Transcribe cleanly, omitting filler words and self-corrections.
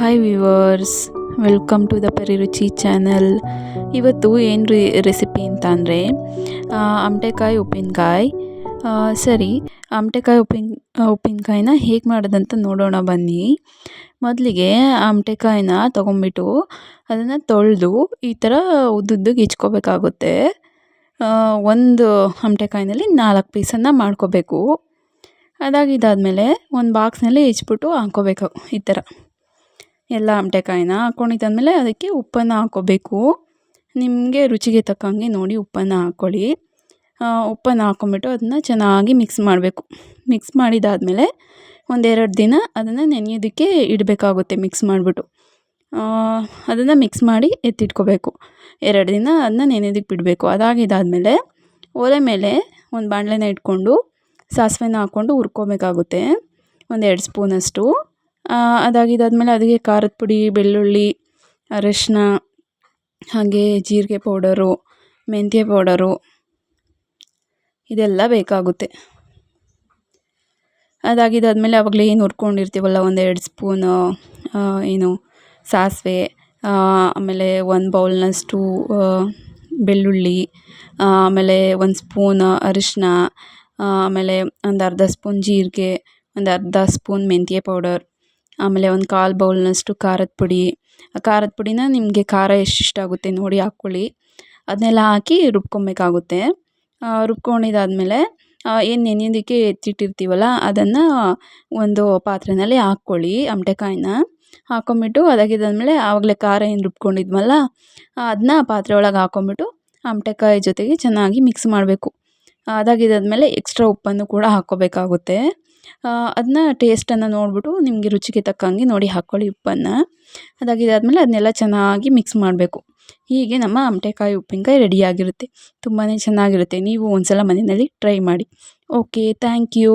Hi viewers, welcome to the Pariruchi channel. ಇವತ್ತು ಏನು recipe ಅಂತ ಅಂದರೆ ಆಮಟೆಕಾಯಿ ಉಪ್ಪಿನಕಾಯಿ. ಸರಿ, ಆಮಟೆಕಾಯಿ ಉಪ್ಪಿನಕಾಯಿನ ಹೇಗೆ ಮಾಡೋದಂತ ನೋಡೋಣ ಬನ್ನಿ. ಮೊದಲಿಗೆ ಆಮಟೆಕಾಯಿನ ತೊಗೊಂಬಿಟ್ಟು ಅದನ್ನು ತೊಳೆದು ಈ ಥರ ಉದ್ದುದ್ದಗೆ ಹೆಚ್ಕೋಬೇಕಾಗುತ್ತೆ. ಒಂದು ಆಮಟೆಕಾಯಿನಲ್ಲಿ 4 ಪೀಸನ್ನು ಮಾಡ್ಕೋಬೇಕು. ಇದಾದಮೇಲೆ ಒಂದು ಬಾಕ್ಸ್ನಲ್ಲಿ ಹೆಚ್ಬಿಟ್ಟು ಹಾಕ್ಕೋಬೇಕು. ಈ ಥರ ಎಲ್ಲ ಆಮಟೆಕಾಯಿನ ಹಾಕ್ಕೊಂಡಿದ್ದಾದಮೇಲೆ ಅದಕ್ಕೆ ಉಪ್ಪನ್ನು ಹಾಕ್ಕೋಬೇಕು. ನಿಮಗೆ ರುಚಿಗೆ ತಕ್ಕಂಗೆ ನೋಡಿ ಉಪ್ಪನ್ನು ಹಾಕ್ಕೊಳ್ಳಿ. ಉಪ್ಪನ್ನು ಹಾಕ್ಕೊಂಬಿಟ್ಟು ಅದನ್ನು ಚೆನ್ನಾಗಿ ಮಿಕ್ಸ್ ಮಾಡಬೇಕು. ಮಿಕ್ಸ್ ಮಾಡಿದಾದಮೇಲೆ 1-2 ದಿನ ಅದನ್ನು ನೆನೆಯೋದಕ್ಕೆ ಇಡಬೇಕಾಗುತ್ತೆ. ಮಿಕ್ಸ್ ಮಾಡಿಬಿಟ್ಟು ಅದನ್ನು ಮಿಕ್ಸ್ ಮಾಡಿ ಎತ್ತಿಟ್ಕೋಬೇಕು. 2 ದಿನ ಅದನ್ನ ನೆನೆಯೋದಕ್ಕೆ ಬಿಡಬೇಕು. ಇದಾದಮೇಲೆ ಒಲೆ ಮೇಲೆ ಒಂದು ಬಾಣಲೆನ ಇಟ್ಕೊಂಡು ಸಾಸಿವೆನ ಹಾಕ್ಕೊಂಡು ಹುರ್ಕೋಬೇಕಾಗುತ್ತೆ, 1-2 ಸ್ಪೂನಷ್ಟು. ಇದಾದಮೇಲೆ ಅದಕ್ಕೆ ಖಾರದ ಪುಡಿ, ಬೆಳ್ಳುಳ್ಳಿ, ಅರಶಿನ, ಹಾಗೆ ಜೀರಿಗೆ ಪೌಡರು, ಮೆಂತ್ಯ ಪೌಡರು ಇದೆಲ್ಲ ಬೇಕಾಗುತ್ತೆ. ಇದಾದಮೇಲೆ ಆವಾಗಲೇ ಏನು ಹುರ್ಕೊಂಡಿರ್ತೀವಲ್ಲ 1-2 ಸ್ಪೂನು ಸಾಸಿವೆ, ಆಮೇಲೆ 1 ಬೌಲ್ನಷ್ಟು ಬೆಳ್ಳುಳ್ಳಿ, ಆಮೇಲೆ 1 ಸ್ಪೂನ್ ಅರಿಶಿನ, ಆಮೇಲೆ ಒಂದು ಅರ್ಧ ಸ್ಪೂನ್ ಜೀರಿಗೆ, ಒಂದು ಅರ್ಧ ಸ್ಪೂನ್ ಮೆಂತ್ಯ ಪೌಡರ್, ಆಮೇಲೆ 1/4 ಬೌಲ್ನಷ್ಟು ಖಾರದ ಪುಡಿ. ಖಾರದ ಪುಡಿನ ನಿಮಗೆ ಖಾರ ಎಷ್ಟು ಇಷ್ಟ ಆಗುತ್ತೆ ನೋಡಿ ಹಾಕ್ಕೊಳ್ಳಿ. ಅದನ್ನೆಲ್ಲ ಹಾಕಿ ರುಬ್ಕೊಬೇಕಾಗುತ್ತೆ. ರುಬ್ಕೊಂಡಿದ್ದಾದಮೇಲೆ ಏನು ನೆನೆಯೋದಕ್ಕೆ ಎತ್ತಿಟ್ಟಿರ್ತೀವಲ್ಲ ಅದನ್ನು ಒಂದು ಪಾತ್ರೆಯಲ್ಲಿ ಹಾಕ್ಕೊಳ್ಳಿ. ಆಮಟೆಕಾಯಿನ ಹಾಕ್ಕೊಂಬಿಟ್ಟು ಅದಾಗಿದ್ದಾದಮೇಲೆ ಆವಾಗಲೇ ಖಾರ ಏನು ರುಬ್ಕೊಂಡಿದ್ವಲ್ಲ ಅದನ್ನ ಪಾತ್ರೆ ಒಳಗೆ ಹಾಕ್ಕೊಂಬಿಟ್ಟು ಆಮಟೆಕಾಯಿ ಜೊತೆಗೆ ಚೆನ್ನಾಗಿ ಮಿಕ್ಸ್ ಮಾಡಬೇಕು. ಇದಾದಮೇಲೆ ಎಕ್ಸ್ಟ್ರಾ ಉಪ್ಪನ್ನು ಕೂಡ ಹಾಕ್ಕೋಬೇಕಾಗುತ್ತೆ. ಅದನ್ನ ಟೇಸ್ಟನ್ನು ನೋಡಿಬಿಟ್ಟು ನಿಮಗೆ ರುಚಿಗೆ ತಕ್ಕಂಗೆ ನೋಡಿ ಹಾಕ್ಕೊಳ್ಳಿ ಉಪ್ಪನ್ನು. ಇದಾದಮೇಲೆ ಅದನ್ನೆಲ್ಲ ಚೆನ್ನಾಗಿ ಮಿಕ್ಸ್ ಮಾಡಬೇಕು. ಹೀಗೆ ನಮ್ಮ ಆಮಟೆಕಾಯಿ ಉಪ್ಪಿನಕಾಯಿ ರೆಡಿಯಾಗಿರುತ್ತೆ. ತುಂಬಾ ಚೆನ್ನಾಗಿರುತ್ತೆ. ನೀವು ಒಂದ್ಸಲ ಮನೆಯಲ್ಲಿ ಟ್ರೈ ಮಾಡಿ. Okay, thank you.